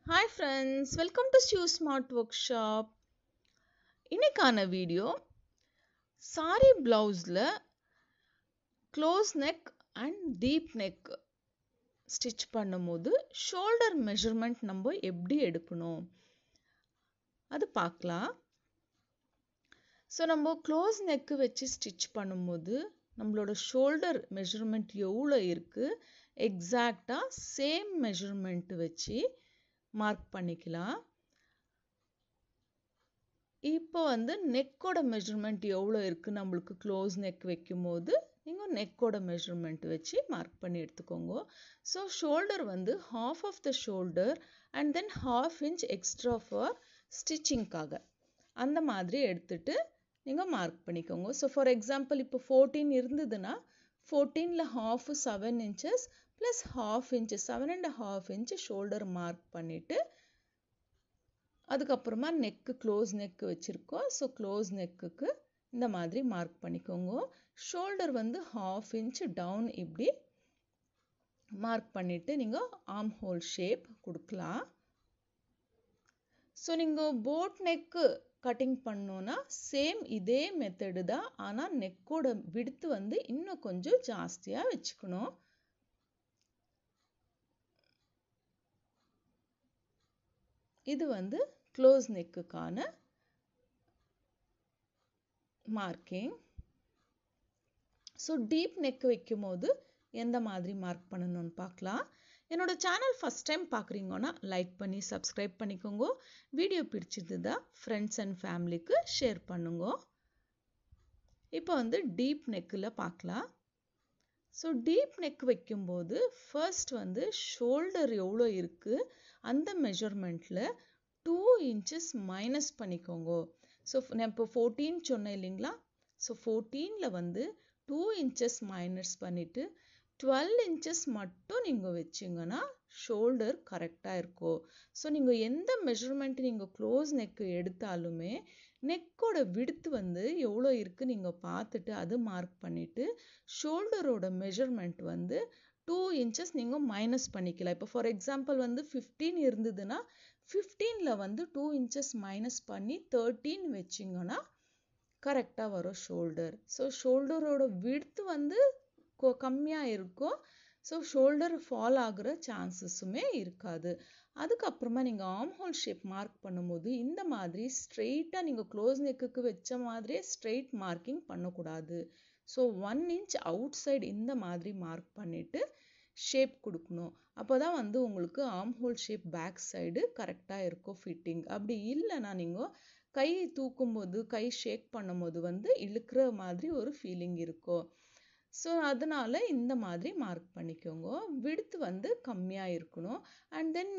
Hi friends, welcome to Stu Smart Workshop. இன்னைக்கான video sari பிளவுஸ்ல close neck and deep neck stitch பண்ணும்போது shoulder measurement நம்ம எப்படி எடுக்கணும் அது பார்க்கலாம். ஸோ நம்ம க்ளோஸ் நெக் வச்சு ஸ்டிச் பண்ணும்போது நம்மளோட ஷோல்டர் மெஷர்மெண்ட் எவ்வளோ இருக்கு எக்ஸாக்டாக சேம் மெஷர்மெண்ட் வச்சு மார்க் பண்ணிக்கலாம். இப்போ நெக்கோட மெஷர்மெண்ட் எவ்வளோ இருக்குது நம்மளுக்கு க்ளோஸ் நெக் வைக்கும் போது நீங்கள் நெக்கோட மெஷர்மெண்ட் வச்சு மார்க் பண்ணி எடுத்துக்கோங்க. So shoulder half of the shoulder and then half inch extra for ஸ்டிச்சிங்காக அந்த மாதிரி எடுத்துட்டு நீங்கள் மார்க் பண்ணிக்கோங்க. ஸோ ஃபார் எக்ஸாம்பிள் இப்போ 14 இருந்ததுன்னா 14ல் half 7 inches plus half inch 7.5 inch shoulder mark பண்ணிவிட்டு அதுக்கப்புறமா நெக்கு க்ளோஸ் நெக் வச்சுருக்கோம். ஸோ க்ளோஸ் நெக்குக்கு இந்த மாதிரி மார்க் பண்ணிக்கோங்க. ஷோல்டர் half inch டவுன் இப்படி மார்க் பண்ணிவிட்டு நீங்கள் ஆர்ம் ஹோல் ஷேப் கொடுக்கலாம். ஸோ நீங்கள் போட் நெக்கு கட்டிங் பண்ணோன்னா சேம் இதே மெத்தடு தான், ஆனால் நெக்கோட விட்த்து இன்னும் கொஞ்சம் ஜாஸ்தியாக வச்சுக்கணும். இது க்ளோஸ் நெக்குக்கான மார்க்கிங். ஸோ டீப் நெக் வைக்கும் போது எந்த மாதிரி மார்க் பண்ணணும்னு பார்க்கலாம். என்னோட சேனல் ஃபஸ்ட் டைம் பார்க்குறீங்கன்னா லைக் பண்ணி சப்ஸ்கிரைப் பண்ணிக்கோங்க. வீடியோ பிடிச்சிருந்தா ஃப்ரெண்ட்ஸ் அண்ட் ஃபேமிலிக்கு ஷேர் பண்ணுங்க. இப்போ டீப் நெக்கில் பார்க்கலாம். ஸோ டீப் நெக் வைக்கும்போது ஃபர்ஸ்ட் ஷோல்டர் எவ்வளோ இருக்குது அந்த மெஷர்மெண்ட்டில் 2 inches மைனஸ் பண்ணிக்கோங்க. ஸோ நான் இப்போ 14 சொன்னேன் இல்லைங்களா, ஸோ 14ல் 2 inches மைனஸ் பண்ணிவிட்டு 12 inches மட்டும் நீங்கள் வச்சிங்கன்னா ஷோல்டர் கரெக்டாக இருக்கும். ஸோ நீங்கள் எந்த மெஷர்மெண்ட் நீங்கள் க்ளோஸ் நெக்கு எடுத்தாலுமே நெக்கோட விட்த்து எவ்வளோ இருக்குது நீங்கள் பார்த்துட்டு அது மார்க் பண்ணிவிட்டு ஷோல்டரோட மெஷர்மெண்ட் 2 inches நீங்கள் மைனஸ் பண்ணிக்கலாம். இப்போ ஃபார் எக்ஸாம்பிள் 15 இருந்ததுன்னா 15ல் 2 inches மைனஸ் பண்ணி 13 வச்சிங்கன்னா கரெக்டாக வரும் ஷோல்டர். ஸோ ஷோல்டரோட விட்த்து கம்மியாக இருக்கும். ஸோ ஷோல்டர் ஃபால் ஆகுற சான்சஸுமே இருக்காது. அதுக்கப்புறமா நீங்கள் ஆர்ம் ஹோல் ஷேப் மார்க் பண்ணும்போது இந்த மாதிரி ஸ்ட்ரெயிட்டாக நீங்கள் க்ளோஸ் நெக்குக்கு வச்ச மாதிரியே ஸ்ட்ரெயிட் மார்க்கிங் பண்ணக்கூடாது. ஸோ 1 inch அவுட் சைடு இந்த மாதிரி மார்க் பண்ணிவிட்டு ஷேப் கொடுக்கணும். அப்போ தான் உங்களுக்கு arm hole shape back side கரெக்டாக இருக்கும் ஃபிட்டிங். அப்படி இல்லைன்னா நீங்கள் கை தூக்கும்போது கை ஷேக் பண்ணும்போது இழுக்கிற மாதிரி ஒரு ஃபீலிங் இருக்கும். ஸோ அதனால இந்த மாதிரி மார்க் பண்ணிக்கோங்க. விட்த்து கம்மியாக இருக்கணும். அண்ட் தென்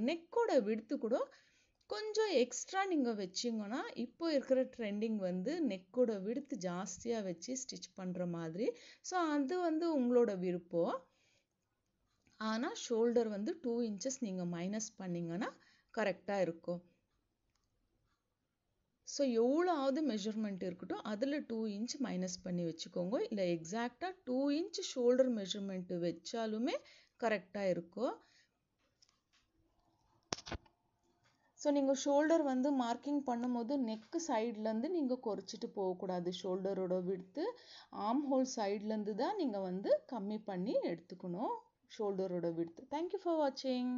நெக்கோட விட்த்து கூட கொஞ்சம் எக்ஸ்ட்ரா நீங்கள் வச்சிங்கன்னா இப்போ இருக்கிற ட்ரெண்டிங் நெக்கோட விட்த்து ஜாஸ்தியாக வச்சு ஸ்டிச் பண்ணுற மாதிரி. ஸோ அது உங்களோட விருப்பம். ஆனால் ஷோல்டர் 2 inches நீங்கள் மைனஸ் பண்ணிங்கன்னா கரெக்டாக இருக்கும். ஸோ எவ்வளோவது மெஷர்மெண்ட் இருக்கட்டும் அதில் 2 inch மைனஸ் பண்ணி வச்சுக்கோங்க. இல்லை எக்ஸாக்டாக 2 inch ஷோல்டர் மெஷர்மெண்ட்டு வச்சாலுமே கரெக்டாக இருக்கும். ஸோ நீங்கள் ஷோல்டர் மார்க்கிங் பண்ணும்போது நெக்கு சைட்லேருந்து நீங்கள் குறைச்சிட்டு போகக்கூடாது. ஷோல்டரோட விட்த்து ஆர்ம் ஹோல் சைட்லேருந்து தான் நீங்கள் கம்மி பண்ணி எடுத்துக்கணும் ஷோல்டரோட விட்த்து. தேங்க்யூ ஃபார் வாட்சிங்.